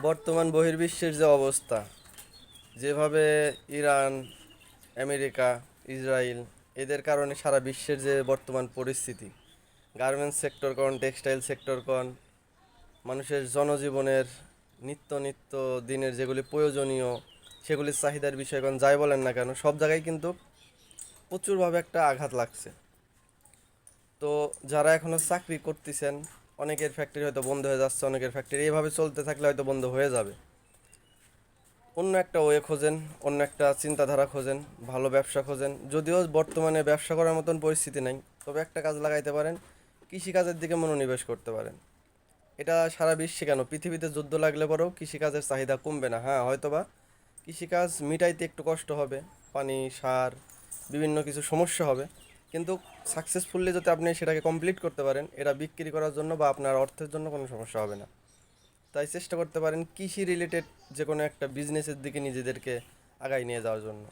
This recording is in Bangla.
বর্তমান বহির্বিশ্বের যে অবস্থা, যেভাবে ইরান, আমেরিকা, ইসরায়েল এদের কারণে সারা বিশ্বের যে বর্তমান পরিস্থিতি, গার্মেন্টস সেক্টর কোন, টেক্সটাইল সেক্টর কোন, মানুষের জনজীবনের নিত্য নিত্য দিনের যেগুলি প্রয়োজনীয় সেগুলির চাহিদার বিষয় কোন, যাই বলেন না কেন সব জায়গায় কিন্তু প্রচুরভাবে একটা আঘাত লাগছে। তো যারা এখনও চাকরি করতেছেন, অনেকের ফ্যাক্টরি হয়তো বন্ধ হয়ে যাচ্ছে, অনেকের ফ্যাক্টরি এইভাবে চলতে থাকলে হয়তো বন্ধ হয়ে যাবে। অন্য একটা ওয়ে খোঁজেন, অন্য একটা চিন্তাধারা খোঁজেন, ভালো ব্যবসা খোঁজেন। যদিও বর্তমানে ব্যবসা করার মতন পরিস্থিতি নেই, তবে একটা কাজ লাগাইতে পারেন, কৃষিকাজের দিকে মনোনিবেশ করতে পারেন। এটা সারা বিশ্বে কেন, পৃথিবীতে যুদ্ধ লাগলে পরেও কৃষিকাজের চাহিদা কমবে না। হ্যাঁ, হয়তোবা কৃষিকাজ মিটাইতে একটু কষ্ট হবে, পানি, সার, বিভিন্ন কিছু সমস্যা হবে, কিন্তু সাকসেসফুলি যদি আপনি সেটাকে কমপ্লিট করতে পারেন, এটা বিক্রি করার জন্য বা আপনার অর্থের জন্য কোনো সমস্যা হবে না। তাই চেষ্টা করতে পারেন কৃষি রিলেটেড যে কোনো একটা বিজনেসের দিকে নিজেদেরকে আগায় নিয়ে যাওয়ার জন্য।